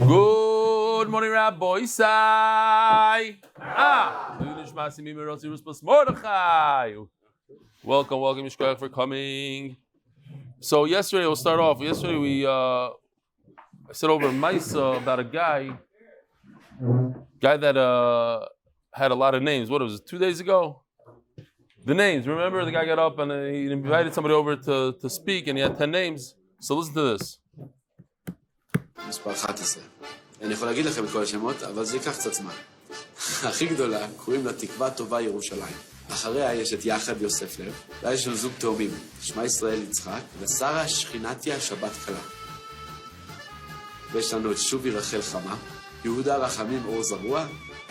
Good morning, Rabbi Isai. Welcome, Mishkoach, for coming. So yesterday, we'll start off. Yesterday, I said over Maisa about a guy that had a lot of names. What was it, 2 days ago? The names, remember? The guy got up and he invited somebody over to speak, and he had 10 names. So listen to this. מספר 11. אני יכול להגיד לכם את כל השמות, אבל זה ייקח קצת זמן. הכי גדולה, קוראים לה תקווה טובה ירושלים. אחריה יש את יחד יוסף לב, ואז יש לנו זוג תאומים, שמע ישראל יצחק, ושרה שכינתיה שבת קלה. ויש לנו את שובי רחל חמה, יהודה רחמים אור זרוע,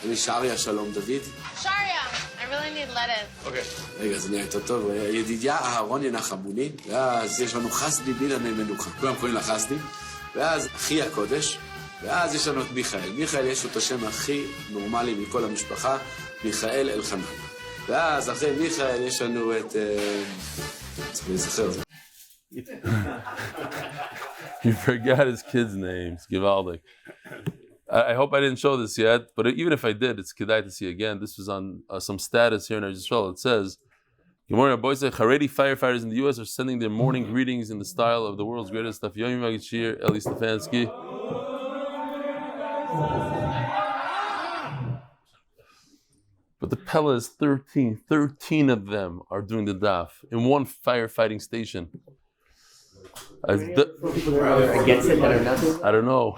ושריה שלום דוד. שריה, I really need lettuce. אוקיי. רגע, זה נהיה יותר טוב. ידידיה אהרון ינחמוני, ואז יש לנו חסדי בילעני מנוחה. כולם קוראים לה חסדי. ואז אחי הקודש, ואז יש לנו את מיכאל. מיכאל יש לו את השם הכי נורמלי מכל המשפחה, מיכאל אלחנן. ואז אחרי מיכאל יש לנו את... צריך להיזכר. You forgot his kids' names, Givaldik. I hope I didn't show this yet, but even if I did, it's kedai to see again. This was on some status here in Israel. It says, good morning, boys. Haredi firefighters in the U.S. are sending their morning greetings in the style of the world's greatest Daf Yomi Eli Stefansky. But the Pella is 13. 13 of them are doing the Daf in one firefighting station. Against it that are not? I don't know.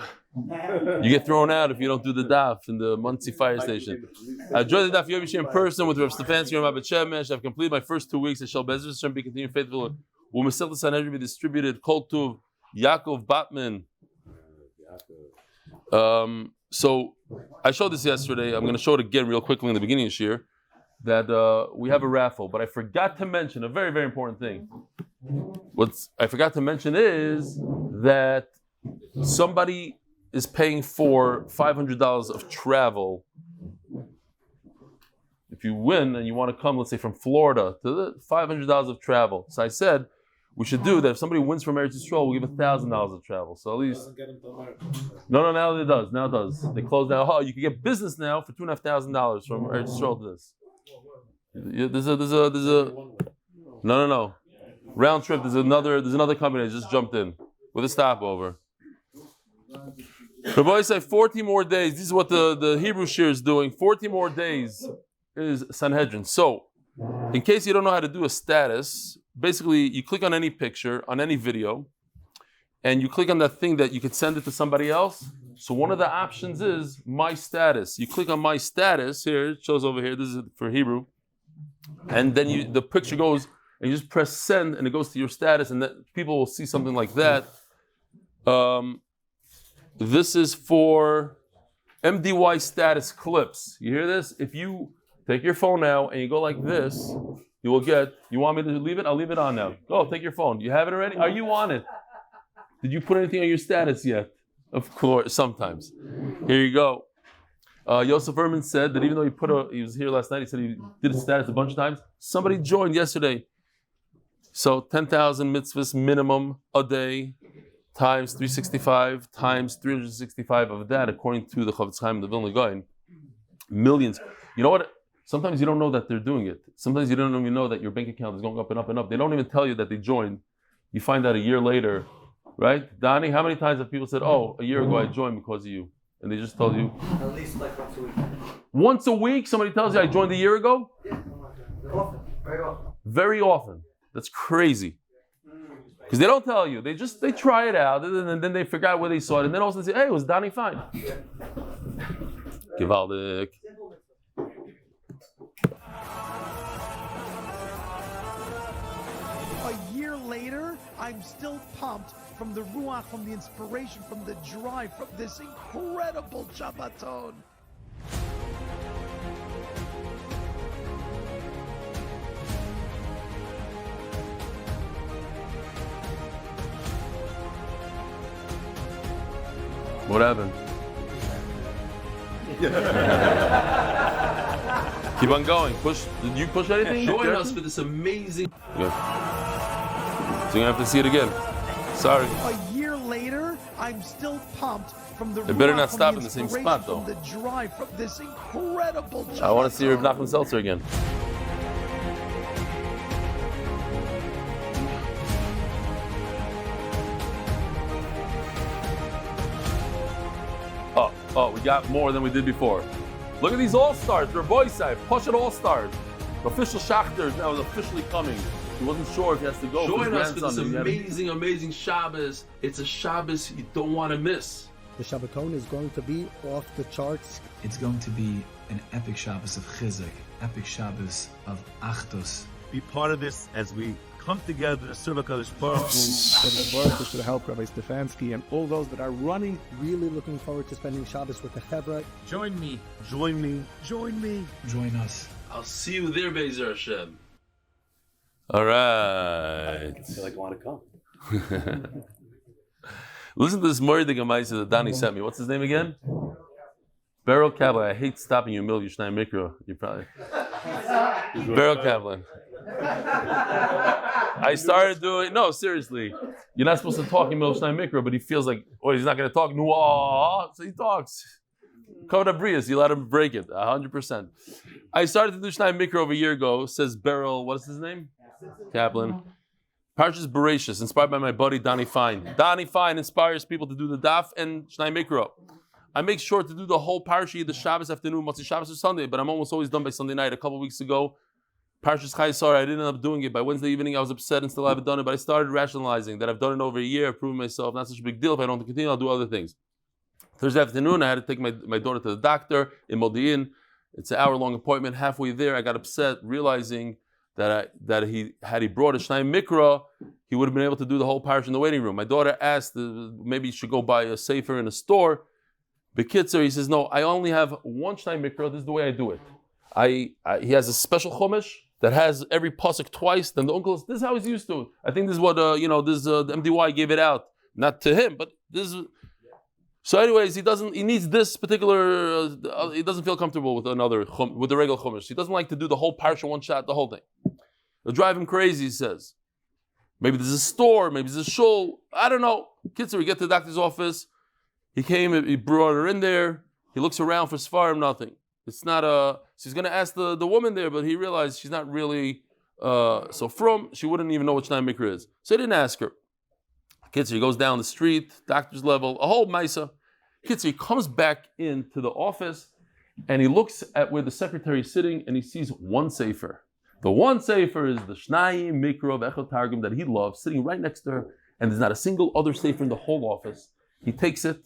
You get thrown out if you don't do the Daf in the Muncie fire station. I joined the Daf Yomi in person with Rav Stefansky and Rabbi Shemesh. I've completed my first 2 weeks. I shall Bezos be continuing faithful. Will Masechta Sanhedrin be distributed? Kol Tuv, Yaakov Batman. So I showed this yesterday. I'm going to show it again real quickly in the beginning of this year. That we have a raffle, but I forgot to mention a very, very important thing. What I forgot to mention is that somebody is paying for $500 of travel. If you win and you want to come, let's say from Florida, to the $500 of travel. So I said we should do that. If somebody wins from Eretz Yisrael, we'll give $1,000 of travel. So at least no, now it does. Now it does. They close down. Oh, you can get business now for $2,500 from Eretz Yisrael to this. There's a no. Round trip. There's another company that just jumped in with a stopover. The boys say 40 more days. This is what the Hebrew shir is doing. 40 more days is Sanhedrin. So, in case you don't know how to do a status, basically you click on any picture, on any video, and you click on that thing that you could send it to somebody else. So one of the options is my status. You click on my status here. It shows over here. This is for Hebrew, and then the picture goes, and you just press send, and it goes to your status, and people will see something like that. This is for MDY status clips. You hear this? If you take your phone now and you go like this, you will get, you want me to leave it? I'll leave it on now. Go, take your phone. You have it already? Are you on it? Did you put anything on your status yet? Of course, sometimes. Here you go. Yosef said that even though he was here last night, he said he did his status a bunch of times. Somebody joined yesterday. So 10,000 mitzvahs minimum a day, times 365, times 365 of that, according to the Chaim, the Vilna Gaon, millions. You know what? Sometimes you don't know that they're doing it. Sometimes you don't even know that your bank account is going up and up and up. They don't even tell you that they joined. You find out a year later, right? Donnie, how many times have people said, oh, a year ago I joined because of you? And they just told you? At least like once a week. Once a week, somebody tells you I joined a year ago? Yeah, often, very often. Very often. That's crazy. Because they don't tell you. They try it out, and then they forgot where they saw it, and then all of a sudden say, hey, was Donnie fine? Givaldik. A year later, I'm still pumped from the ruach, from the inspiration, from the drive, from this incredible Shabbaton. What happened? Keep on going. Push. Did you push anything? Join us for this amazing. Good. So you're gonna have to see it again. Sorry. A year later, I'm still pumped from the. They better not from stop in the same spot, though. From the drive, from this incredible. I want to see Rav Nachman Seltzer again. Oh, we got more than we did before. Look at these all-stars. They're boys side. Push it all-stars. Official Shachter now is officially coming. He wasn't sure if he has to go. Join us for this amazing Shabbos. It's a Shabbos you don't want to miss. The Shabbaton is going to be off the charts. It's going to be an epic Shabbos of Chizuk, epic Shabbos of Achdus. Be part of this as we come together to serve HaKadosh Baruch Hu. To help Rabbi Stefansky and all those that are running, really looking forward to spending Shabbos with the Chevra. Join me. Join me. Join me. Join us. I'll see you there, Be'ezer Hashem. All right. I feel like I want to come. Listen to this Mordig Amaisa that Donnie sent me. What's his name again? Beryl Kaplan. I hate stopping you, Mil Yushnai Mikro. You probably. Beryl Kaplan. I started doing, no, seriously. You're not supposed to talk in Mil Yushnai Mikro, but he feels like, oh, he's not going to talk. No, so he talks. Koda Brias, you let him break it, 100%. I started to do Shnai Mikro over a year ago, says Beryl, what is his name? Kaplan. Parshas Bereshis, inspired by my buddy Donnie Fine. Donnie Fine inspires people to do the Daf and Shnai Mikro. I make sure to do the whole Parashah the Shabbos afternoon, Motzi Shabbos or Sunday, but I'm almost always done by Sunday night. A couple weeks ago, Parshas Chaya, Sara, I didn't end up doing it. By Wednesday evening, I was upset and still haven't done it, but I started rationalizing that I've done it over a year, proving myself not such a big deal. If I don't continue, I'll do other things. Thursday afternoon, I had to take my daughter to the doctor in Modi'in. It's an hour-long appointment. Halfway there, I got upset, realizing that he brought a Shnai Mikra, he would have been able to do the whole parish in the waiting room. My daughter asked, maybe you should go buy a sefer in a store. Bekitzer, he says, no, I only have one Shnai Mikra. This is the way I do it. He has a special chumash that has every pasuk twice. Then the uncle, this is how he's used to it. I think this is what the MDY gave it out, not to him, but this is. So, anyways, he needs this particular. He doesn't feel comfortable with with the regular chumash. He doesn't like to do the whole parsha one shot, the whole thing. It'll drive him crazy. He says, maybe there's a store, maybe there's a shul. I don't know. Kitzer, we get to the doctor's office. He came, he brought her in there. He looks around for Sfarim, nothing. It's not a. So he's going to ask the woman there, but he realized she's not really so from. She wouldn't even know what Shnai Mikra is. So he didn't ask her. Kitzer, he goes down the street, doctor's level, a whole Maisa. Kitzer, he comes back into the office and he looks at where the secretary is sitting and he sees one sefer. The one sefer is the Shnai Mikra of Echot Targum that he loves, sitting right next to her, and there's not a single other sefer in the whole office. He takes it,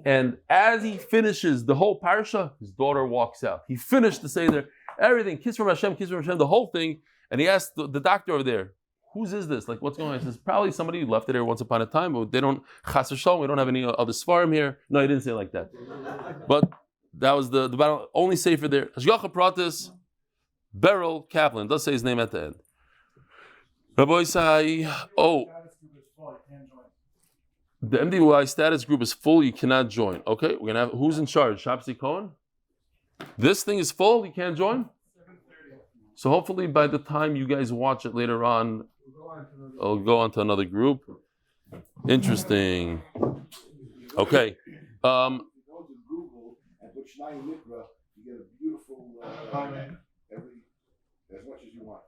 and as he finishes the whole parasha, his daughter walks out. He finished the Seder, everything, kiss from Hashem, the whole thing, and he asked the doctor over there, whose is this? Like, what's going on? He says, probably somebody left it there once upon a time, but they don't, chas v'shalom, we don't have any other svarim here. No, he didn't say it like that. But that was the only sefer there. Hashgacha Pratis, Beryl Kaplan, does say his name at the end. Rabbi Isai, the MDY status group is full, you cannot join. Okay, we're going to have, who's in charge? Shapsi Cohen? This thing is full, you can't join? So hopefully by the time you guys watch it later on, I'll go on to another group. Interesting. Okay. Go to Google and put Shnai Mikra, you get a beautiful as much as you want.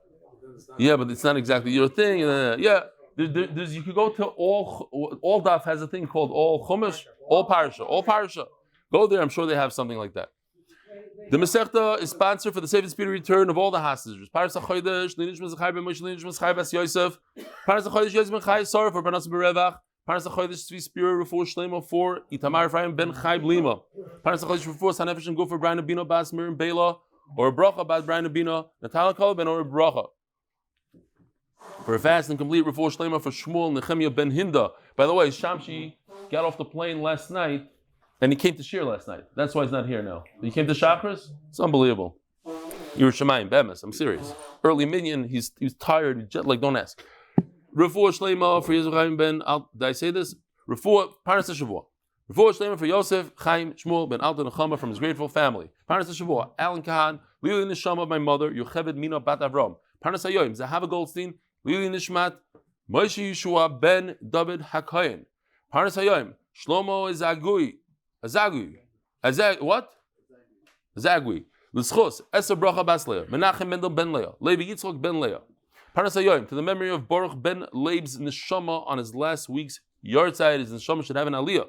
Yeah, but it's not exactly your thing. Yeah, there's you could go to all Daf has a thing called all Chumash, all Parsha. Go there, I'm sure they have something like that. The Masechta is sponsored for the safe and speedy return of all the hostages. Parnassa Chodesh, Linishmas Chai ben Moshe, Linishmas Chai bas Yosef. Parnassa Chodesh Yosef ben Chai, Sara for Parnassa berevach. Parnassa Chodesh Tzvi Spero, Refuah Shleimah for Itamar Efraim ben Chai b'lima. Parnassa Chodesh Refuat hanefesh and go for Breina Bina bas Miriam baila or a bracha bas Breina Bina. Netanel Kalev ben or a bracha. For a fast and complete Refuah Shleimah for Shmuel Nechemia ben Hinda. By the way, Shamshi got off the plane last night. And he came to Shir last night. That's why he's not here now. He came to Shachris? It's unbelievable. Yerushalayim, Bemis, I'm serious. Early minion, he's tired, jet lag, don't ask. Refuah Shleimah for Yosef ben did I say this? Refuah, Parnassa Shavua. Refuah Shleimah for Yosef, Chaim, Shmuel ben Alen Kahen from his grateful family. Parnassa Shavua, Alen Kahen, Lili Nishama of my mother, Yocheved Mina bat Avram. Parnassa Yoim, Zahava Goldstein, Lili Nishmat, Moshe Yeshua ben David HaKohen. Parnassa Yoim, Shlomo Ezagui. What? Ezagui. L'schos, Eser bracha bas Leah. Menachem Mendel ben Leah. Levi Yitzchok ben Leah. Parnassa to the memory of Baruch ben Leib's neshama on his last week's yahrzeit. His neshama should have an aliyah.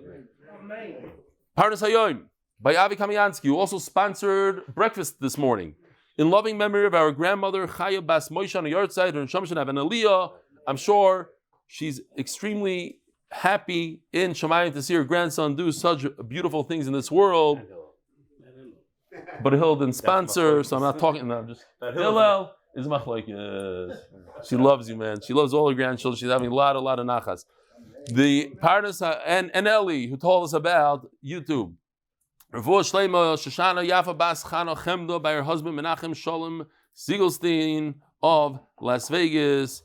Parnassa by Avi Kamiansky, who also sponsored breakfast this morning. In loving memory of our grandmother Chaya bas Moshe on a yahrzeit, her neshama should have an aliyah. I'm sure she's extremely happy in Shemayim to see her grandson do such beautiful things in this world. But Hill didn't sponsor, so I'm not talking. No, I'm just Hillel is machlokes. She loves you, man. She loves all her grandchildren. She's having a lot of nachas. The Parnassa and Eli, who told us about YouTube. Refuah Shleimah, Shoshana Yafa Bas Chana Chemda by her husband Menachem Shalom Siegelstein of Las Vegas.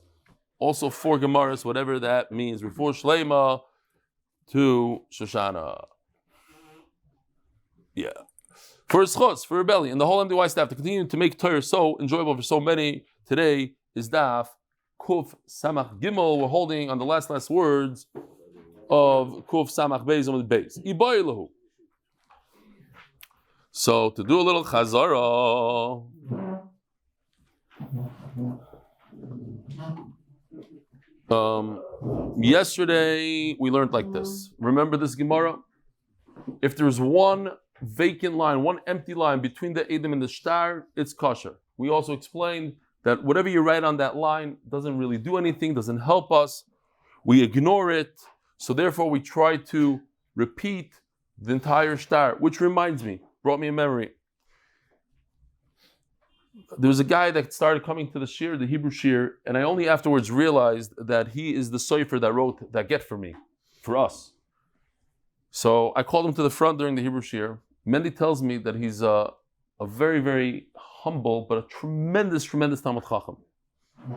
Also 4 Gemaras, whatever that means. Refuah Shleimah to Shoshana. Yeah. For schos, for rebellion, and the whole MDY staff to continue to make Torah so enjoyable for so many. Today is Daf Kuf Samach Gimel. We're holding on the last words of Kuf Samach Beis Amud Beis. Ibaylahu. So to do a little chazara. Yesterday we learned like this. Remember this Gemara? If there's one vacant line, one empty line between the Edom and the Shtar, it's kosher. We also explained that whatever you write on that line doesn't really do anything, doesn't help us. We ignore it. So therefore we try to repeat the entire Shtar, which reminds me, brought me a memory. There was a guy that started coming to the Shir, the Hebrew Shir, and I only afterwards realized that he is the sofer that wrote that get for me, for us. So I called him to the front during the Hebrew Shir. Mendy tells me that he's a very, very humble, but a tremendous Talmud Chacham.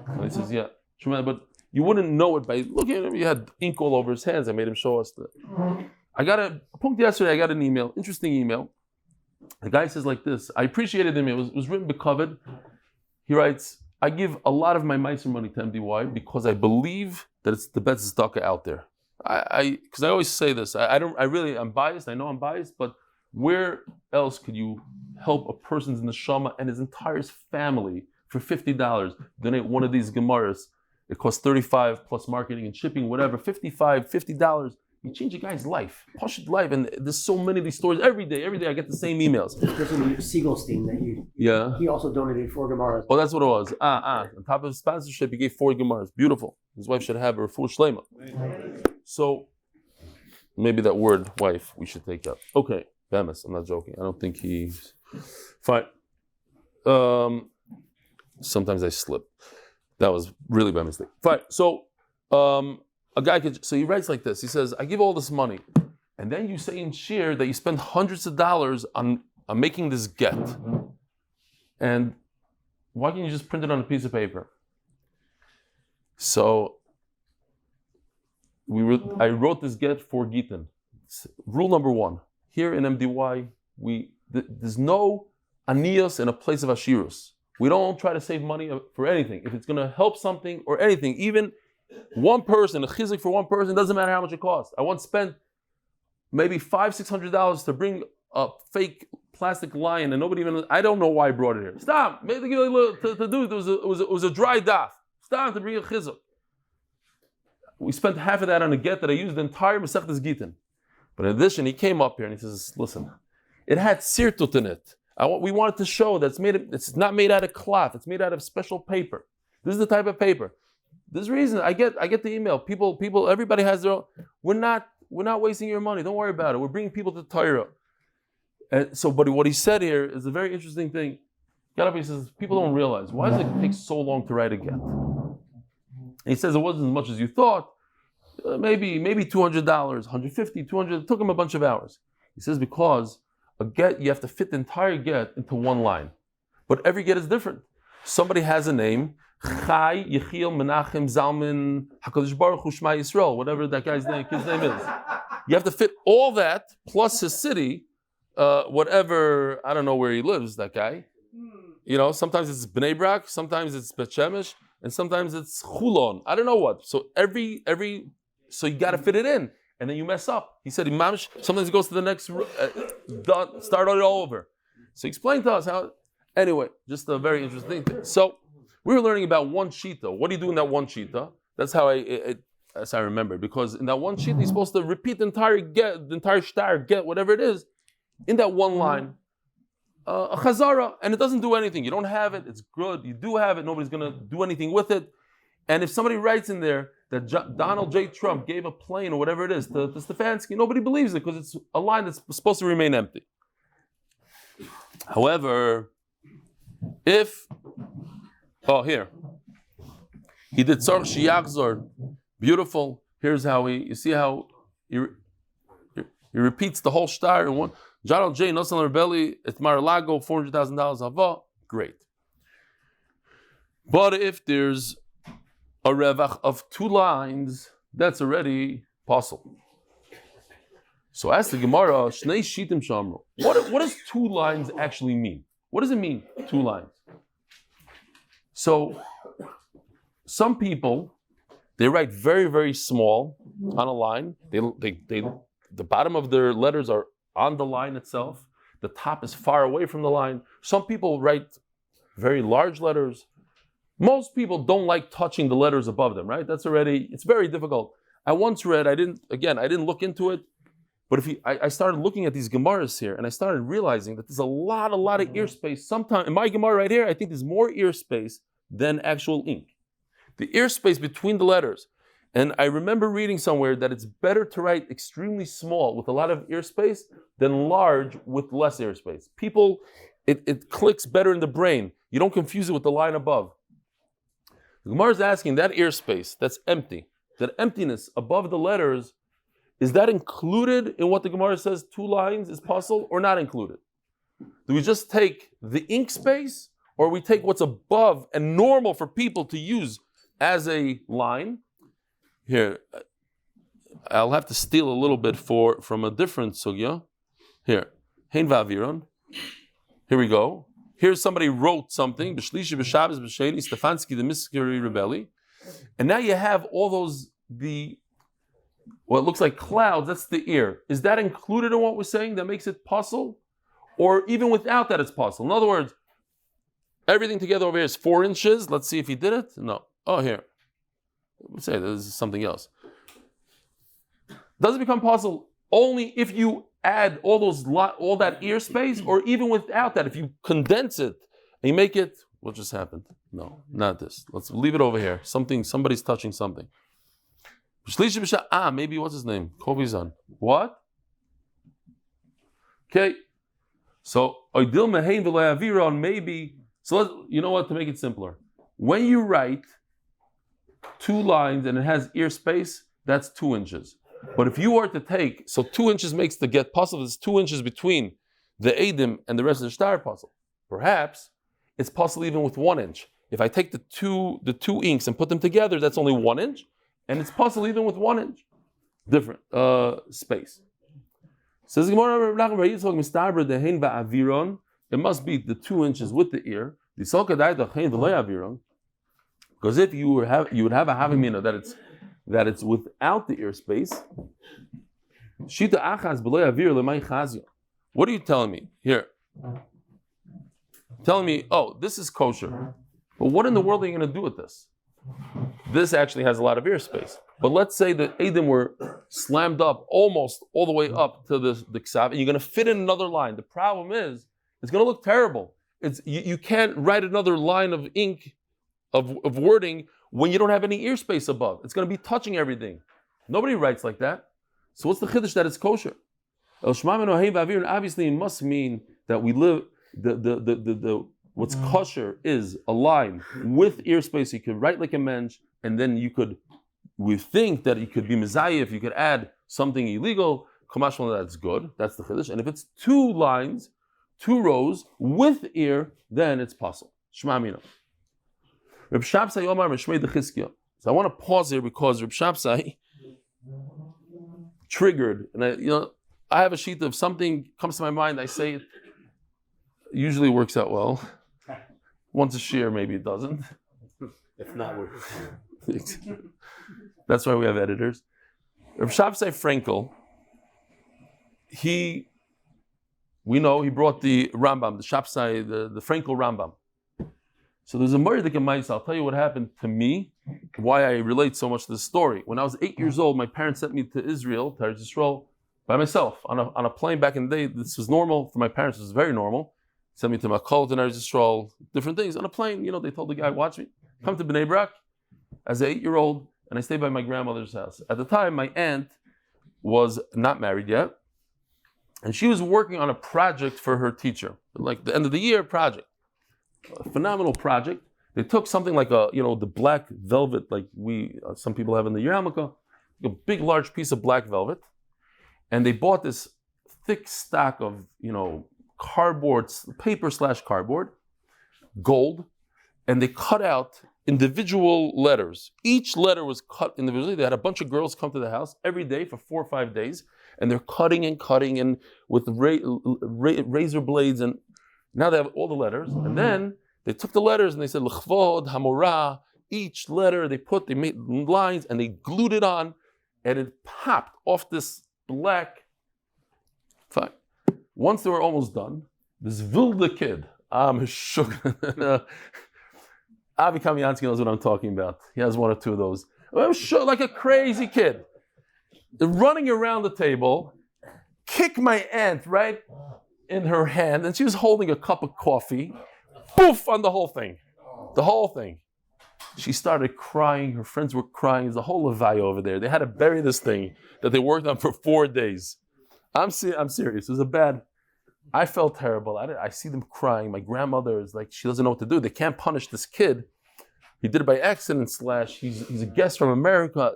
And he says, yeah, tremendous, but you wouldn't know it by looking at him. He had ink all over his hands. I made him show us that. I got an email, interesting email. The guy says like this, I appreciated him. It was written becovered. He writes, I give a lot of my meiser money to MDY because I believe that it's the best tzedakah out there. Because I always say this, I'm biased, I know I'm biased, but where else could you help a person's neshama and his entire family for $50? Donate one of these Gemaras. It costs $35 plus marketing and shipping, whatever, $50. You change a guy's life, Pashut life, and there's so many of these stories every day I get the same emails. This person, Siegelstein, he also donated 4 Gemaras. Oh, that's what it was. On top of his sponsorship, he gave 4 Gemaras. Beautiful. His wife should have a Refuah Shleimah. So, maybe that word, wife, we should take up. Okay, Bemis, I'm not joking. I don't think he's... Fine. Sometimes I slip. That was really by mistake. Fine. So, so he writes like this. He says, I give all this money. And then you say in shir that you spend hundreds of dollars on making this get. And why can't you just print it on a piece of paper? So, I wrote this get for Gitan. Rule number 1. Here in MDY, there's no aniyos in a place of ashirus. We don't try to save money for anything. If it's going to help something or anything, even one person, a chizik for one person, doesn't matter how much it costs. I once spent maybe $500-$600 to bring a fake plastic lion, and I don't know why I brought it here. Stop! Maybe to do it was a dry daf. Stop to bring a chizik. We spent half of that on a get that I used the entire Masechtas Gitin. But in addition, he came up here and he says, listen, it had sirtut in it. We wanted to show that it's not made out of cloth, it's made out of special paper. This is the type of paper. There's a reason. I get the email. People, everybody has their own. We're not wasting your money. Don't worry about it. We're bringing people to Torah. And so, but what he said here is a very interesting thing. He says, people don't realize, why does it take so long to write a get? And he says it wasn't as much as you thought. Maybe $200, $150, $200. It took him a bunch of hours. He says because a get, you have to fit the entire get into one line. But every get is different. Somebody has a name, Chai, Yechiel, Menachem, Zalman, HaKadosh Baruch Hu, Shema Yisrael, whatever that kid's name is. You have to fit all that, plus his city, whatever, I don't know where he lives, that guy. You know, sometimes it's Bnei Brak, sometimes it's Bet Shemesh, and sometimes it's Chulon. I don't know what. So so you got to fit it in. and then you mess up. He said, sometimes it goes to the next, start it all over. So he explained to us how, anyway, just a very interesting thing. So we were learning about one shita. What do you do in that one shita? That's how I remember. Because in that one shita, you're supposed to repeat the entire shtar, get, whatever it is, in that one line. A chazara, and it doesn't do anything. You don't have it, it's good. You do have it, nobody's going to do anything with it. And if somebody writes in there that Donald J. Trump gave a plane or whatever it is to Stefansky, nobody believes it because it's a line that's supposed to remain empty. However, if, here, he did Tzor Shiyachzor, beautiful. Here's how you see how he repeats the whole shtar in one. Donald J. Nosson Rebelli, Itmar Lago, $400,000 hava, great. But if there's a revach of 2 lines, that's already possible. So ask the Gemara, Shnei Shitim Shamru. What does 2 lines actually mean? What does it mean, 2 lines? So some people, they write very, very small on a line. The bottom of their letters are on the line itself. The top is far away from the line. Some people write very large letters. Most people don't like touching the letters above them, right? It's very difficult. I once read, I didn't look into it, but I started looking at these Gemaras here, and I started realizing that there's a lot of ear space. Sometimes, in my Gemara right here, I think there's more ear space than actual ink. The ear space between the letters. And I remember reading somewhere that it's better to write extremely small with a lot of ear space than large with less ear space. People, it clicks better in the brain. You don't confuse it with the line above. The Gemara is asking, that ear space that's empty, that emptiness above the letters, is that included in what the Gemara says 2 lines is possible or not included? Do we just take the ink space, or we take what's above and normal for people to use as a line? Here, I'll have to steal a little bit from a different sugya. Here, Hein Va'aviron. Here we go. Here's somebody wrote something, B'shlishi, B'shabbos, B'sheni, Stefansky, the Mystery Rebelli. And now you have all those, what looks like clouds, that's the ear. Is that included in what we're saying that makes it possible? Or even without that it's possible? In other words, everything together over here is 4 inches. Let's see if he did it. No. Oh, here. Let's say this is something else. Does it become possible only if you add all that ear space, or even without that, if you condense it and you make it, what just happened? No, not this. Let's leave it over here. Somebody's touching something. Maybe what's his name? Kobe's son. What? Okay. So maybe. So you know what? To make it simpler, when you write 2 lines and it has ear space, that's 2 inches. But if you were to take, so 2 inches makes the get possible, it's 2 inches between the Eidim and the rest of the shtar puzzle. Perhaps it's possible even with 1 inch. If I take the two inks and put them together, that's only 1 inch, and it's possible even with 1 inch different space. Says it must be the 2 inches with the ear. Because if you would have a hanefesh that it's without the ear space. What are you telling me here? Telling me, oh, this is kosher. But what in the world are you going to do with this? This actually has a lot of ear space. But let's say the Eidim were slammed up almost all the way up to the ksav, and you're going to fit in another line. The problem is, it's going to look terrible. You can't write another line of ink, of wording, when you don't have any ear space above. It's going to be touching everything. Nobody writes like that. So what's the chiddush that it's kosher? Obviously, it must mean that we live, what's kosher is a line with ear space. You could write like a mensch, and then we think that it could be mezayif, you could add something illegal. That's good. That's the chiddush. And if it's 2 lines, 2 rows with ear, then it's possible. Shema Mina. Reb Shabsai Omar Meshmei Dechizkiya. So I want to pause here because Reb Shabsai triggered, and I have a sheet of something comes to my mind. I say it. Usually works out well. Once a share, maybe it doesn't. If not, we're. That's why we have editors. Rav Shabsai Frankel, we know he brought the Rambam, the Shabsai, the Frankel Rambam. So there's a Murdik in Maisa. I'll tell you what happened to me, why I relate so much to this story. When I was 8 years old, my parents sent me to Israel, to Eretz Yisrael, by myself on a plane back in the day. This was normal for my parents. It was very normal. Sent me to Makol, to Eretz Yisrael, different things on a plane. You know, they told the guy, "Watch me, come to Bnei Brak," as an 8-year-old, and I stayed by my grandmother's house. At the time, my aunt was not married yet, and she was working on a project for her teacher, like the end of the year project. A phenomenal project. They took something like the black velvet, like some people have in the yarmulke, a big, large piece of black velvet, and they bought this thick stock of, cardboard, paper/cardboard, gold, and they cut out individual letters. Each letter was cut individually. They had a bunch of girls come to the house every day for 4 or 5 days, and they're cutting and with razor blades, and now they have all the letters. And then they took the letters and they said l'chvod hamorah. Each letter they made lines and they glued it on, and it popped off this black. Fine. Once they were almost done, this wilde kid, I'm shook. Avi Kamiansky knows what I'm talking about. He has 1 or 2 of those. I'm shook like a crazy kid. They're running around the table, kick my aunt right in her hand, and she was holding a cup of coffee. Poof on the whole thing. The whole thing. She started crying. Her friends were crying. There's a whole levaya over there. They had to bury this thing that they worked on for 4 days. I'm serious. It was I felt terrible. I see them crying. My grandmother is like, she doesn't know what to do. They can't punish this kid. He did it by accident / he's a guest from America.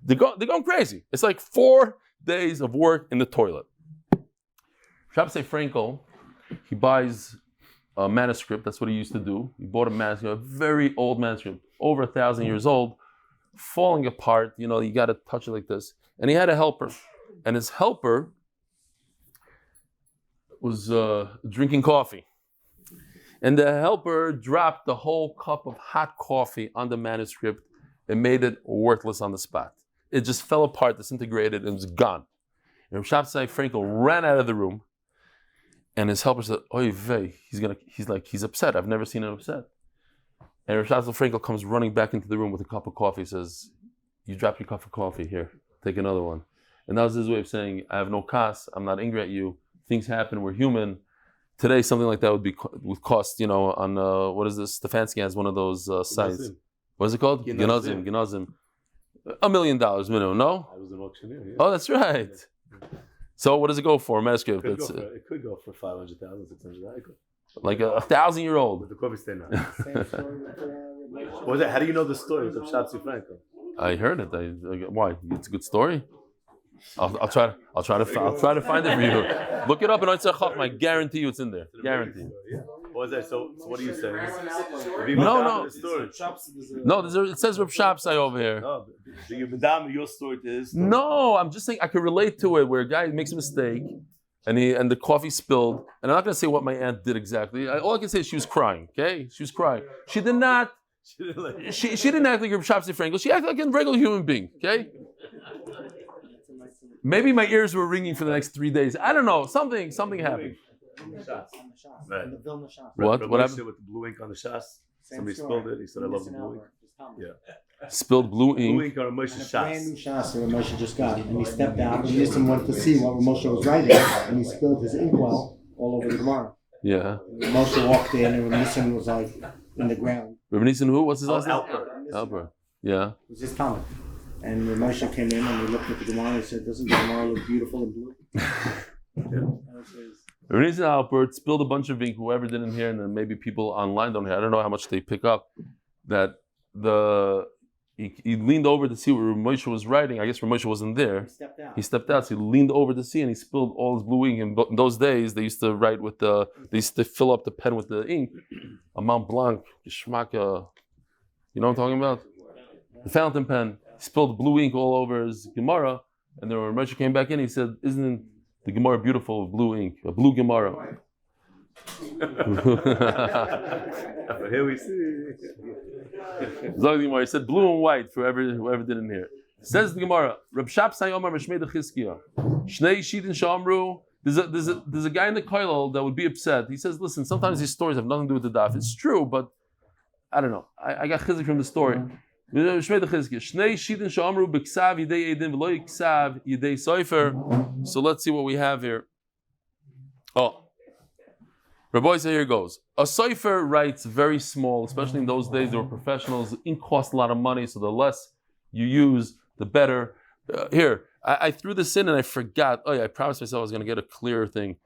They're going crazy. It's like 4 days of work in the toilet. Shabsai Frankel, he buys a manuscript. That's what he used to do. He bought a manuscript, a very old manuscript, over 1,000 years old, falling apart. You got to touch it like this. And he had a helper. And his helper was drinking coffee. And the helper dropped the whole cup of hot coffee on the manuscript and made it worthless on the spot. It just fell apart, disintegrated, and was gone. And Shabsai Frankel ran out of the room. And his helper said, "Oy vey, he's upset. I've never seen him upset." And Rav Shabsai Frankel comes running back into the room with a cup of coffee. He says, "You dropped your cup of coffee. Here, take another one." And that was his way of saying, "I have no kas. I'm not angry at you. Things happen. We're human." Today, something like that would cost, on what is this? Stefansky has one of those sites. What is it called? Ginozim. $1 million minimum. No? I was an auctioneer. Yeah. Oh, that's right. So what does it go for? Manuscript. It could go for 500,000, 600,000. Like a 1,000-year-old. With the coffee stain on. What was that? How do you know the story of Shabsai Frankel? I heard it. Why? It's a good story. I'll try to find it for you. Look it up in Oitzah Chachma. I guarantee you it's in there. Guarantee. What was that? So what are you saying? No. It says Reb Shabsai over here. No, do you medam your story to his story? No, I'm just saying I can relate to it where a guy makes a mistake and the coffee spilled. And I'm not going to say what my aunt did exactly. All I can say is she was crying. Okay, she was crying. She did not. She didn't act like Reb Shabsai Frankel. She acted like a regular human being. Okay. Maybe my ears were ringing for the next 3 days. I don't know. Something happened. Right. What happened? With the blue ink on the shas. Somebody spilled it. He said, "I love the blue ink." Yeah. Spilled blue ink. Blue ink on a Moshe shas. Brand new shas that Moshe just got, and he stepped out, and Nissim went to see what Moshe was writing, and he spilled his inkwell all over the Gemara. Yeah. And Moshe walked in, and Nissim was like in the ground. Rabbi Nissen who? What's his last name? Alper. Yeah. It was his comment. And when Moshe came in and he looked at the Gemara, he said, "Doesn't the Gemara look beautiful in blue?" Rabbi Nissen Alper spilled a bunch of ink. Whoever didn't hear, and then maybe people online don't hear. I don't know how much they pick up. That he leaned over to see what Moshe was writing. I guess Moshe wasn't there. He stepped out. So he leaned over to see, and he spilled all his blue ink. And in those days, they used to write with they used to fill up the pen with the ink. A Mont Blanc, Geschmack. You know what I'm talking about? The fountain pen. He spilled blue ink all over his Gemara, and then when Moshe came back in, he said, "Isn't the Gemara beautiful with blue ink? A blue Gemara." Here we see. He said blue and white for whoever didn't hear. Says the Gemara, Reb Shapsai Omar Meshmei Chizkiya. Shnei Shidin Shamru. There's a guy in the kollel that would be upset. He says, listen, sometimes these stories have nothing to do with the daf. It's true, but I don't know. I got chizik from the story. Shnei Shidin Shamru B'ksav Yidei Edin V'lo Yiksav Yidei Sofer. So let's see what we have here. Oh. Rabbi said, here goes. A sofer writes very small, especially in those days, there were professionals. Ink cost a lot of money, so the less you use, the better. Here, I threw this in and I forgot. Oh yeah, I promised myself I was going to get a clearer thing.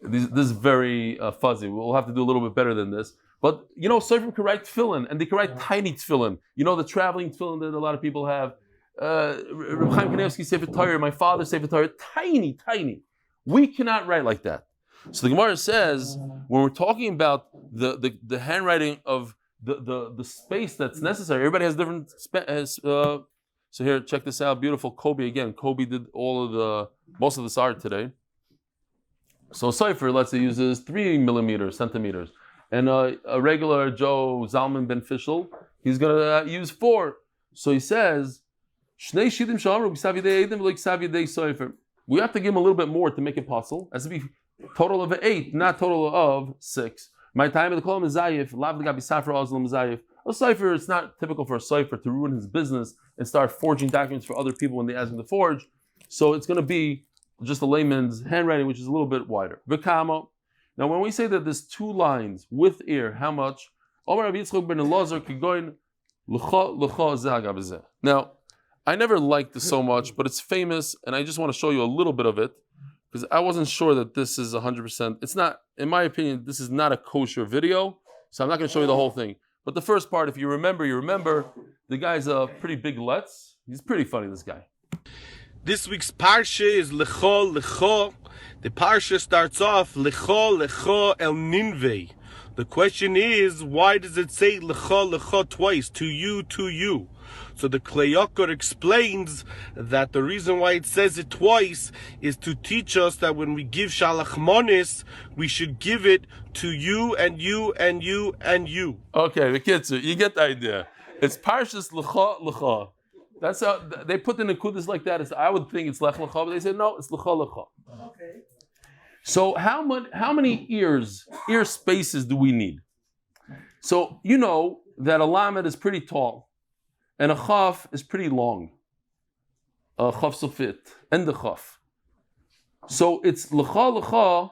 This is very fuzzy. We'll have to do a little bit better than this. But, you know, sofer can write tefillin, and they can write tiny tefillin. You know, the traveling tefillin that a lot of people have. Reb Chaim Kanevsky Sefer Torah, my father Sefer Torah, tiny, tiny. We cannot write like that. So the Gemara says, when we're talking about the handwriting of the space that's necessary, everybody has different so here, check this out, beautiful Kobe again. Kobe did most of this art today. So a sofer, let's say, uses 3 centimeters. And a regular Joe Zalman Ben Fishel, he's going to use 4. So he says, we have to give him a little bit more to make it possible. It has to be total of 8, not total of 6. My time of the column is Zayif, lav the gabi safra ozlam Zayif. A cipher, it's not typical for a cipher to ruin his business and start forging documents for other people when they ask him to forge. So it's going to be just a layman's handwriting, which is a little bit wider. V'kama. Now, when we say that there's 2 lines with ear, how much? Now, I never liked this so much, but it's famous, and I just want to show you a little bit of it, because I wasn't sure that this is 100%. It's not, in my opinion, this is not a kosher video, so I'm not going to show you the whole thing. But the first part, if you remember, the guy's a pretty big let's. He's pretty funny, this guy. This week's parsha is Lecho, Lecho. The parsha starts off Lecho, Lecho el Ninveh. The question is, why does it say Lecho, Lecho twice? To you, to you. So the Kleyokor explains that the reason why it says it twice is to teach us that when we give Shalach Monis, we should give it to you and you and you and you. Okay, the kids, you get the idea. It's Parshas Lecha Lecha. That's how they put the nekudas like that. I would think it's Lech Lecha, but they said no, it's Lecha Lecha. Okay. So how many ear spaces do we need? So you know that a lamed is pretty tall. And a chaf is pretty long. A chaf sofit. And the chaf. So it's lecha lecha,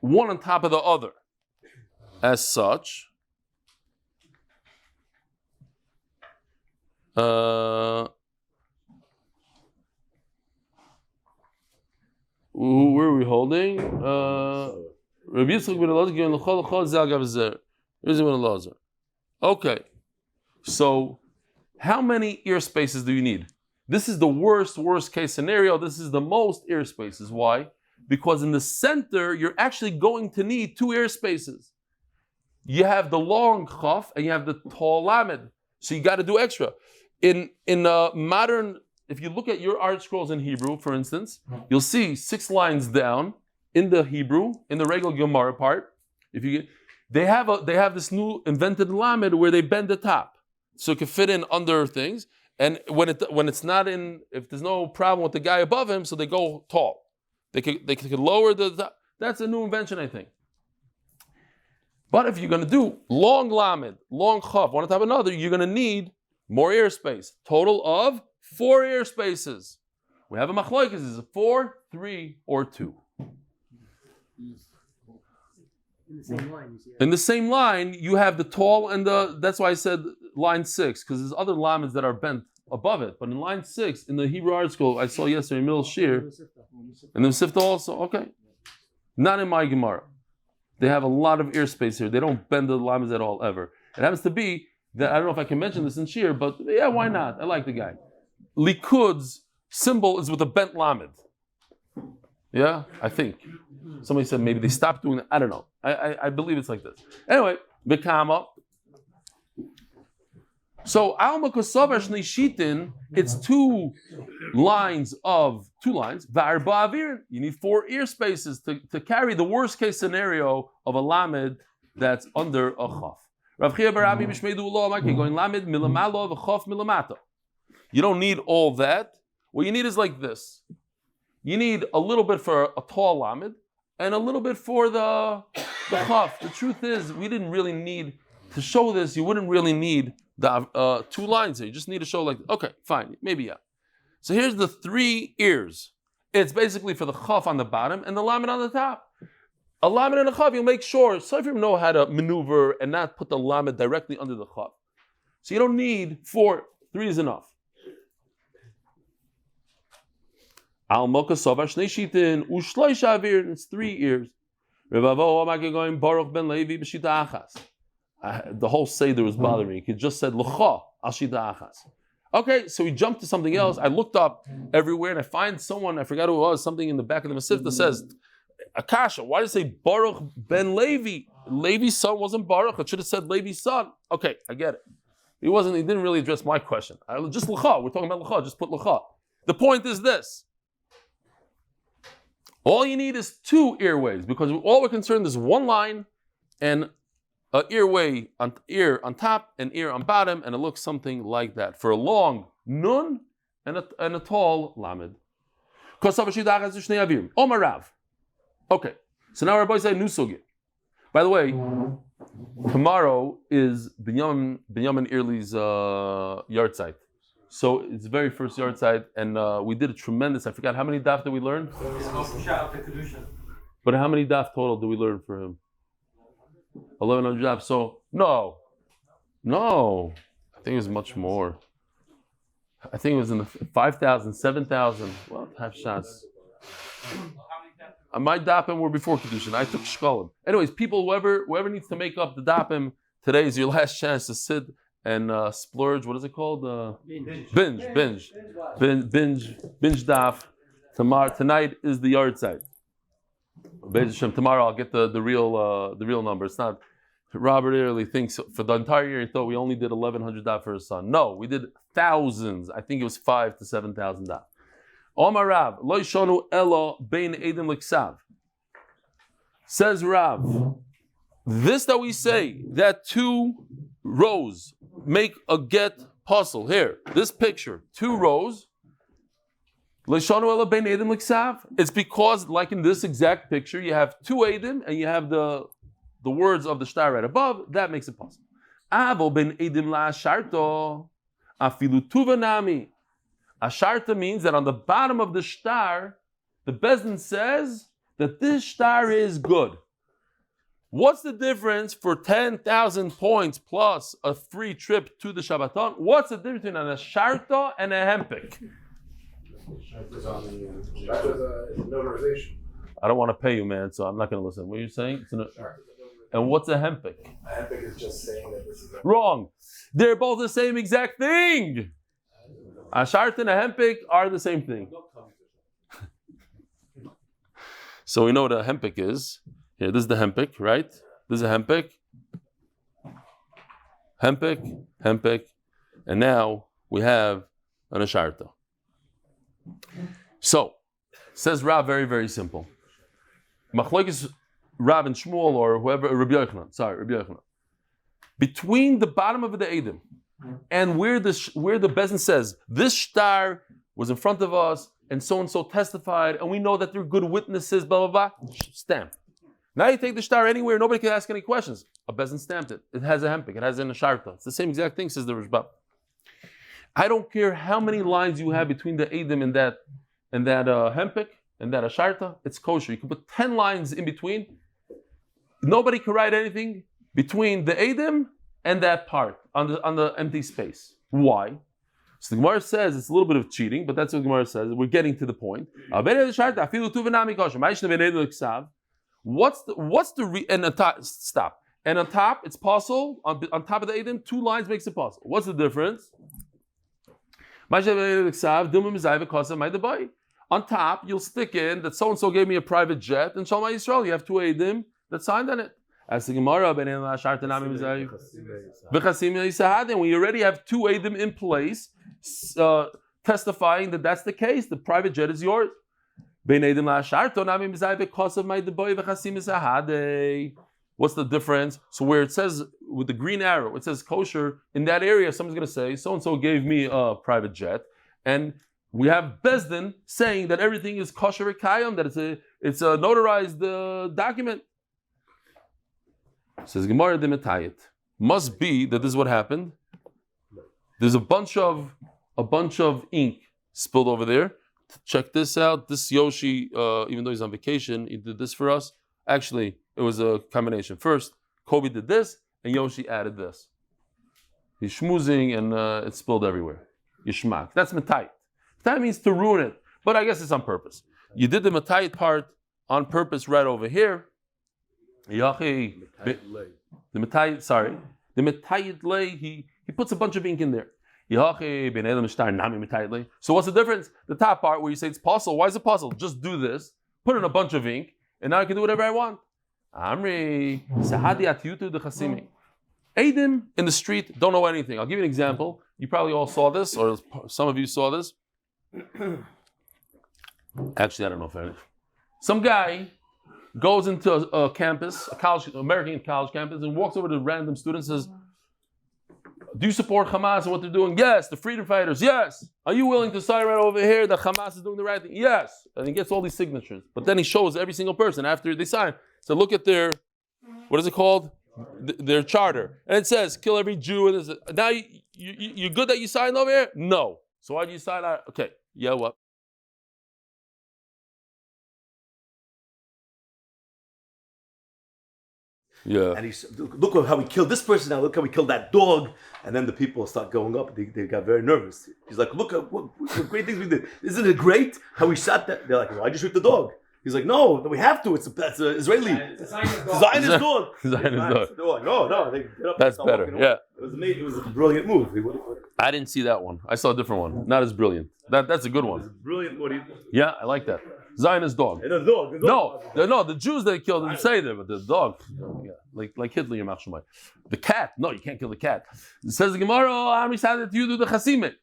one on top of the other. As such, where are we holding? Rabbi Yitzchak ben Elazar given lecha lecha zal gavzer. Rabbi ben Elazar. Okay. So how many ear spaces do you need? This is the worst case scenario. This is the most ear spaces. Why? Because in the center, you're actually going to need 2 ear spaces. You have the long chaf and you have the tall lamed. So you got to do extra. In modern, if you look at your art scrolls in Hebrew, for instance, you'll see 6 lines down in the Hebrew, in the regular Gemara part. They have this new invented lamed where they bend the top. So it can fit in under things, and when it's not in, if there's no problem with the guy above him, so they go tall. They could lower the. That's a new invention, I think. But if you're going to do long lamed, long chav, one on top of another, you're going to need more ear space. Total of 4 ear spaces. We have a machloekes. Is it 4, 3, or 2? In the same line, you see. In the same line, you have the tall and the. That's why I said line 6, because there's other laments that are bent above it. But in line 6, in the Hebrew art school, I saw yesterday, Middle Shir, and the Sifta also. Okay, not in my Gemara. They have a lot of ear space here. They don't bend the laments at all ever. It happens to be that I don't know if I can mention this in Shir, but yeah, why not? I like the guy. Likud's symbol is with a bent lamed. Yeah, I think. Somebody said maybe they stopped doing that. I don't know. I believe it's like this. Anyway, Bekama. So Alma Kosover Shnei Shitin, it's 2 lines. V'arba avir. You need 4 ear spaces to carry the worst case scenario of a lamed that's under a chaf. Rav Chia bar Rabbi Bishmei Du'ulo Amakei going lamed milamalo v'chaf milamato. You don't need all that. What you need is like this. You need a little bit for a tall lamed and a little bit for the chaf. The truth is, we didn't really need to show this. You wouldn't really need the 2 lines here. You just need to show like, okay, fine, maybe yeah. So here's the 3 ears. It's basically for the chaf on the bottom and the lamed on the top. A lamed and a chaf, you'll make sure Sofrim know how to maneuver and not put the lamed directly under the chaf. So you don't need 4. 3 is enough. Al moka sova shnei shitin ushloish avir. It's 3 ears. Revavo amagegoyim Baruch ben Levi b'shita achas. The whole seder was bothering me. He just said l'cha al shita achas. Okay, so we jumped to something else. I looked up everywhere and I find someone, I forgot who it was, something in the back of the Masif that says, Akasha, why did it say Baruch ben Levi? Levi's son wasn't Baruch. It should have said Levi's son. Okay, I get it. He didn't really address my question. Just l'cha. We're talking about l'cha. Just put l'cha. The point is this. All you need is 2 earways because all we're concerned is 1 line and an earway on ear on top and ear on bottom, and it looks something like that. For a long nun and a tall lamed. Okay, so now Rabbi said new sugya. By the way, tomorrow is Binyamin Irli's yard site. So it's the very first yard site, and we did a tremendous, I forgot how many daf did we learn? But how many daf total did we learn for him? 1,100 daf. So, no. I think it was much more. I think it was in the 5,000, 7,000. Well, half shots. My dapim were before Kedushin. I took shkolim. Anyways, people, whoever needs to make up the dapim, today is your last chance to sit and splurge. What is it called? Binge daf. Tonight is the yard site. Tomorrow I'll get the real number. It's not. Robert Early thinks for the entire year he thought we only did 1,100 daf for his son. No, we did thousands. I think it was 5,000 to 7,000 daf. Omar Rav, lo yishonu elo bein edim l'ksav. Says Rav, this that we say that 2 rows make a get puzzle. Here, this picture, 2 rows. Lo yishonu elo bein edim l'ksav. It's because, like in this exact picture, you have 2 edim and you have the words of the shtar right above. That makes it possible. Avo ben edim la asharto afilu tuva nami. Asharta means that on the bottom of the shtar, the Bezdin says that this shtar is good. What's the difference for 10,000 points plus a free trip to the Shabbaton? What's the difference between an asharta and a hempik? It's on the notarization. I don't want to pay you, man, so I'm not going to listen. What are you saying? And what's a hempik? A hempik is just saying that this is wrong. They're both the same exact thing. A shart and a hempik are the same thing. So we know what a hempik is. Here, this is the hempik, right? This is a hempik. Hempik. And now we have an asharta. So, says Rav, very, very simple. Machlokes Rav and Shmuel, or whoever, Rabbi Yochanan. Between the bottom of the Eidim and where the Bezdin says, this shtar was in front of us, and so testified, and we know that they're good witnesses, blah, blah, blah, stamp. Now you take the shtar anywhere, nobody can ask any questions. A Bezdin stamped it. It has a hempik, it has an asharta. It's the same exact thing, says the Rishbam. I don't care how many lines you have between the Eidim and that hempik, and that asharta, it's kosher. You can put 10 lines in between. Nobody can write anything between the Eidim and that part on the empty space. Why? So the Gemara says it's a little bit of cheating, but that's what the Gemara says. We're getting to the point. Stop. And on top, it's possible. On top of the Eidim, 2 lines makes it possible. What's the difference? On top, you'll stick in that so-and-so gave me a private jet, and Shalom Yisrael, you have 2 Eidim that signed on it. As the Gemara, when you already have 2 Eidim in place, testifying that that's the case, the private jet is yours. What's the difference? So where it says with the green arrow, it says kosher, in that area, someone's going to say, so-and-so gave me a private jet. And we have Bezdin saying that everything is kosher kayam, that it's a notarized document. Says Gemara de Metayit. Must be that this is what happened. There's a bunch of ink spilled over there. Check this out. This Yoshi, even though he's on vacation, he did this for us. Actually, it was a combination. First, Kobe did this, and Yoshi added this. He's schmoozing, and it spilled everywhere. Yishmak. That's Metayit. That means to ruin it, but I guess it's on purpose. You did the Metayit part on purpose right over here. The Metayit lay, he puts a bunch of ink in there. So what's the difference? The top part where you say it's puzzle. Why is it puzzle? Just do this, put in a bunch of ink, and now I can do whatever I want. Eidim in the street don't know anything. I'll give you an example. You probably all saw this, or some of you saw this. Actually, I don't know if some guy goes into a campus, American college campus, and walks over to random students and says, do you support Hamas and what they're doing? Yes. The freedom fighters? Yes. Are you willing to sign right over here that Hamas is doing the right thing? Yes. And he gets all these signatures. But then he shows every single person after they sign. So look at their, what is it called? Their charter. And it says, kill every Jew. And now you're good that you signed over here? No. So why do you sign out? Okay. Yeah, what? Yeah. And look how we killed this person now, look how we killed that dog. And then the people start going up, they got very nervous. He's like, look at what great things we did. Isn't it great how we shot that? They're like, why'd you shoot the dog? He's like, no, we have to. It's an Israeli. It's a Zionist dog. They're like, no. That's better. Yeah. It was a brilliant move. I didn't see that one. I saw a different one. Not as brilliant. That's a good one. It's brilliant. Yeah, I like that. Zionist dog. And the dog. No, the Jews they killed didn't say that, but the dog, yeah, like Hitler, the cat. No, you can't kill the cat. It says the Gemara, that you do the chasimit.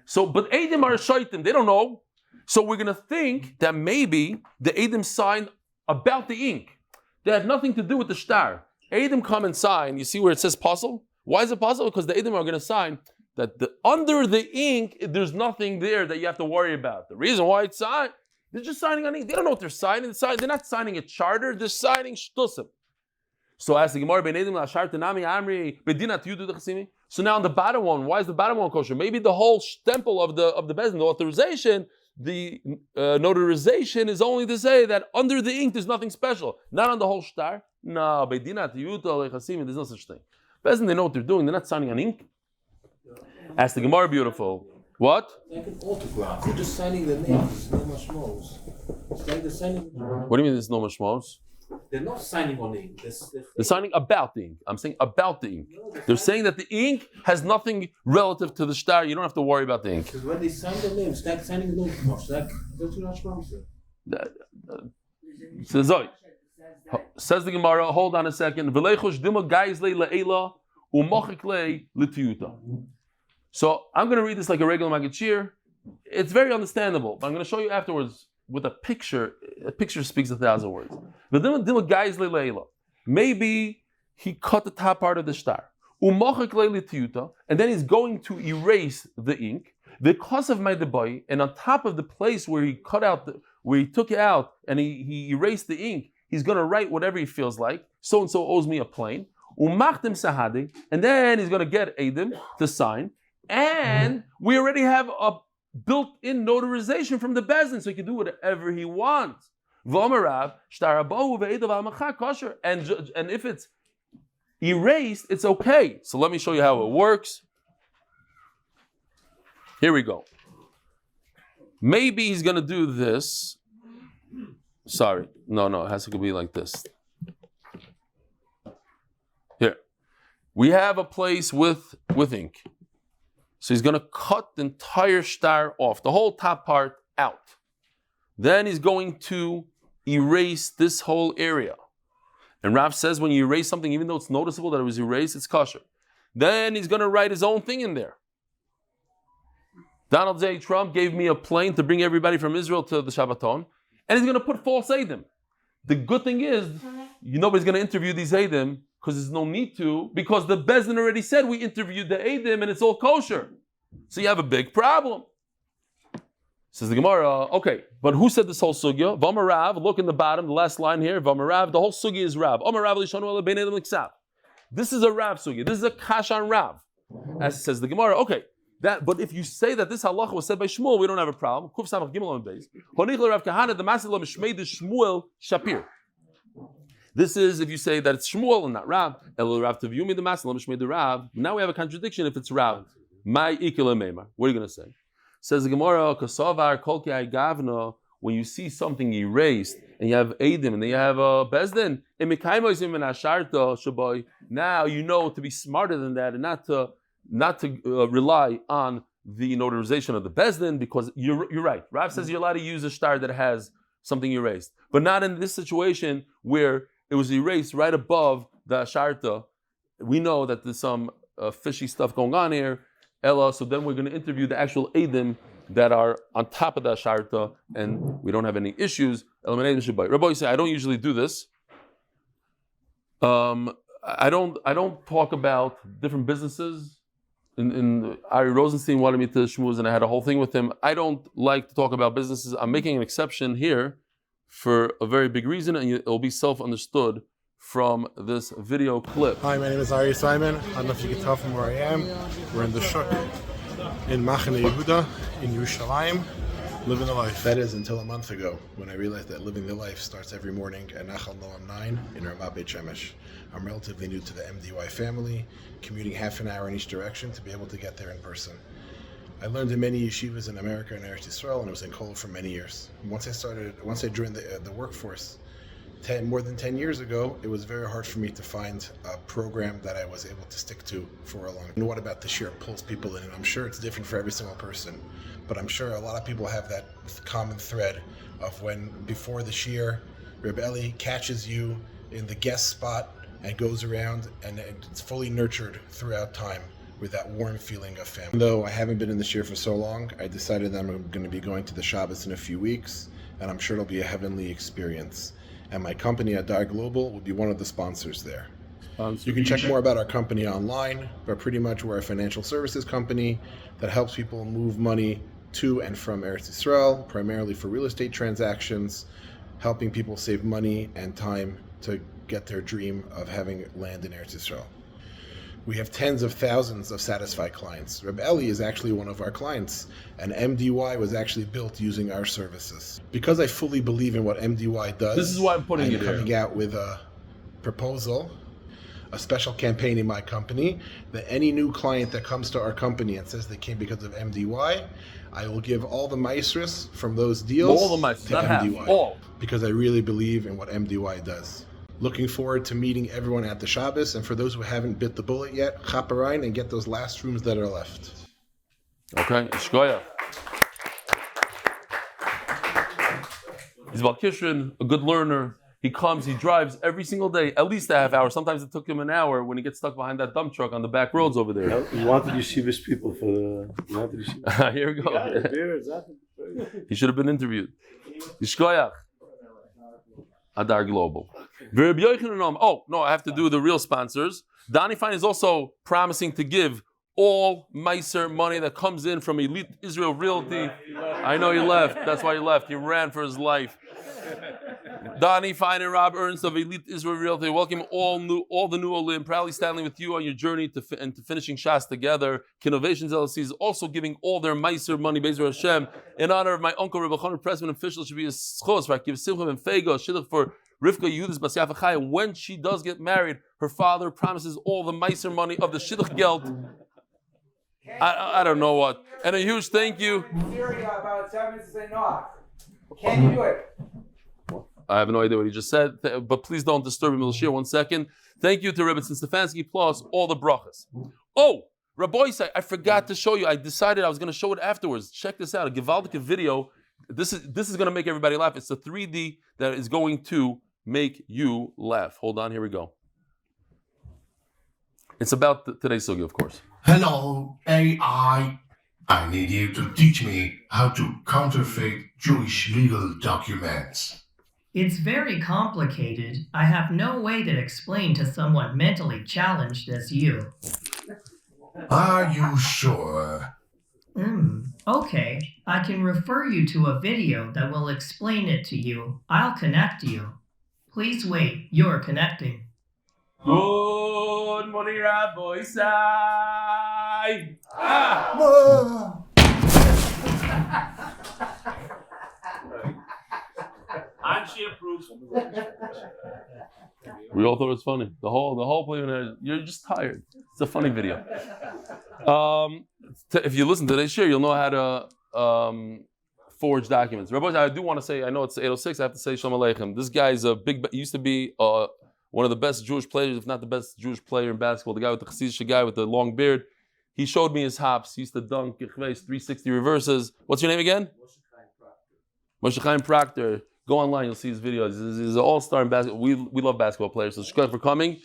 So, but Eidim are shaitim. They don't know. So we're gonna think that maybe the Eidim signed about the ink. They have nothing to do with the shtar. Eidim come and sign. You see where it says puzzle? Why is it puzzle? Because the Eidim are gonna sign that under the ink, there's nothing there that you have to worry about. The reason why it's signed, they're just signing on ink. They don't know what they're signing. They're not signing a charter. They're signing shtusim. So as the Gemara, so now on the bottom one, why is the bottom one kosher? Maybe the whole stempel of the bezin, the authorization, the notarization is only to say that under the ink there's nothing special. Not on the whole shtar. No, there's no such thing. Bezin, they know what they're doing. They're not signing on ink. Ask the Gemara, beautiful. What? Like an autograph. They're just signing the names. No mashmos. It's like they're signing. What do you mean there's no mashmos? They're not signing on ink. They're signing about the ink. I'm saying about the ink. No, they're saying that the ink has nothing relative to the shtar. You don't have to worry about the ink. Because when they sign the names, it's like signing an autograph. It's like, that's what mashmos. Says the Gemara, hold on a second. So I'm going to read this like a regular Magachir. It's very understandable, but I'm going to show you afterwards with a picture. A picture speaks 1,000 words. Maybe he cut the top part of the shtar. And then he's going to erase the ink. Because of my deboy, and on top of the place where he cut out, where he took it out and he erased the ink, he's going to write whatever he feels like. So-and-so owes me a plane. And then he's going to get Eidim to sign. And we already have a built-in notarization from the bezin, so he can do whatever he wants. And if it's erased, it's okay. So let me show you how it works. Here we go. Maybe he's going to do this. Sorry. No, it has to be like this. Here. We have a place with ink. So he's going to cut the entire shtar off, the whole top part out. Then he's going to erase this whole area. And Rav says when you erase something, even though it's noticeable that it was erased, it's kosher. Then he's going to write his own thing in there. Donald J. Trump gave me a plane to bring everybody from Israel to the Shabbaton, and he's going to put false Eidim. The good thing is, nobody's going to interview these Eidim because there's no need to, because the Bezdin already said we interviewed the Eidim and it's all kosher. So you have a big problem. Says the Gemara, okay, but who said this whole sugya? V'amar Rav, look in the bottom, the last line here. V'amar Rav, the whole sugya is Rav. Amar Rav lishanu ala b'nei adam l'ksav. This is a Rav sugya. This is a kash on Rav. As says the Gemara, okay, but if you say that this halacha was said by Shmuel, we don't have a problem. Kuf samach gimel on Beis. Honich l'Rav Kahana the masil l'mishmei the Shmuel Shapir. This is if you say that it's Shmuel and not Rav. El Rav Tzvi Yomi the masil l'mishmei the Rav. Now we have a contradiction if it's Rav. My ikila meimar. What are you going to say? Says the Gemara, Kasavar kolki gavna. When you see something erased and you have Eidim and then you have a Bezdin, now you know to be smarter than that and not to rely on the notarization of the Bezdin, because you're right. Rav says you're allowed to use a star that has something erased, but not in this situation where it was erased right above the Asharta. We know that there's some fishy stuff going on here. Ella, so then we're going to interview the actual Eidim that are on top of the Asharta, and we don't have any issues. Rabbi say, I don't usually do this. I don't talk about different businesses. In Ari Rosenstein wanted me to shmooze, and I had a whole thing with him. I don't like to talk about businesses. I'm making an exception here for a very big reason, and it'll be self-understood from this video clip. Hi, my name is Ari Simon. I don't know if you can tell from where I am. We're in the Shuk in Machane Yehuda in Yerushalayim, living the life. That is until a month ago, when I realized that living the life starts every morning at Nachal Noam 9 in Ramat Beit Shemesh. I'm relatively new to the MDY family, commuting half an hour in each direction to be able to get there in person. I learned in many yeshivas in America and Eretz Yisrael, and I was in Kol for many years. Once I joined the workforce, more than 10 years ago, it was very hard for me to find a program that I was able to stick to for a long time. And what about this year pulls people in? And I'm sure it's different for every single person, but I'm sure a lot of people have that common thread of when before the shiur, Reb Eli catches you in the guest spot and goes around, and it's fully nurtured throughout time with that warm feeling of family. Even though I haven't been in the shiur for so long, I decided that I'm going to be going to the Shabbos in a few weeks, and I'm sure it'll be a heavenly experience. And my company, Adar Global, will be one of the sponsors there. You can check more about our company online, but pretty much we're a financial services company that helps people move money to and from Eretz Yisrael, primarily for real estate transactions, helping people save money and time to get their dream of having land in Eretz Yisrael. We have tens of thousands of satisfied clients. Reb Eli is actually one of our clients, and MDY was actually built using our services. Because I fully believe in what MDY does, this is why I'm putting it coming out with a proposal, a special campaign in my company, that any new client that comes to our company and says they came because of MDY, I will give all the maestros from those deals all the maestros, to not MDY. Half, all. Because I really believe in what MDY does. Looking forward to meeting everyone at the Shabbos, and for those who haven't bit the bullet yet, chaparine and get those last rooms that are left. Okay, Shkoya. He's Bal Kishrin, a good learner. He comes, he drives every single day, at least a half hour. Sometimes it took him an hour when he gets stuck behind that dump truck on the back roads over there. He wanted yeshivish people for the... Here we go. He should have been interviewed. Shkoya. Adar Global. Oh, no, I have to do the real sponsors. Donnie Fine is also promising to give all Meiser money that comes in from Elite Israel Realty. I know he left. That's why he left. He ran for his life. Donnie Fine and Rob Ernst of Elite Israel Realty welcome all the new Olim, proudly standing with you on your journey to finishing Shas together. Kinnovations LLC is also giving all their Meiser money, Bezer Hashem, in honor of my uncle Rebbe Chanan Pressman. Official should be a schos for Akiv Simchim and Fego Shidduch for Rivka Yudis Basyafa Chaya. When she does get married, her father promises all the Meiser money of the Shidduch Geld. I don't know what. And a huge thank you. Syria about 7 minutes to say no. Can you do it? I have no idea what he just said, but please don't disturb him. We'll share 1 second. Thank you to Rebbe Stefansky plus all the brachas. Oh, Rabbi, I forgot to show you. I decided I was going to show it afterwards. Check this out, a Gewaldige video. This is going to make everybody laugh. It's a 3D that is going to make you laugh. Hold on, here we go. It's about today's sugya, of course. Hello, AI. I need you to teach me how to counterfeit Jewish legal documents. It's very complicated. I have no way to explain to someone mentally challenged as you. Are you sure? Okay. I can refer you to a video that will explain it to you. I'll connect you. Please wait. You're connecting. Good morning, Rabbi Sai. And she approves. We all thought it was funny. The whole play, you're just tired. It's a funny video. If you listen to today's share, you'll know how to forge documents. Rabbi, I do want to say, I know it's 8:06. I have to say Shalom Aleichem. This guy's he used to be one of the best Jewish players, if not the best Jewish player in basketball. The guy with the Chassidish guy with the long beard. He showed me his hops. He used to dunk 360 reverses. What's your name again? Moshe Chaim Proctor. Go online, you'll see his videos. He's an all-star in basketball. We love basketball players. So shukran for coming.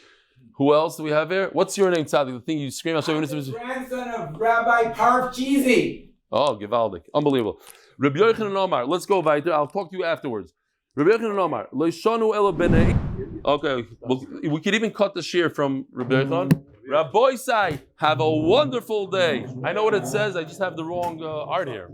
Who else do we have here? What's your name, Tzadik? The thing you scream out. Grandson of Rabbi Parv Cheesy. Oh, Givaldik. Unbelievable. Rabbi Yochanan Omar. Let's go weiter. I'll talk to you afterwards. Rabbi Yochanan Omar. Leishanu ela b'nei. Okay, we could even cut the shear from Rabbi Yochanan. Rabbi Sai, have a wonderful day. I know what it says. I just have the wrong art here.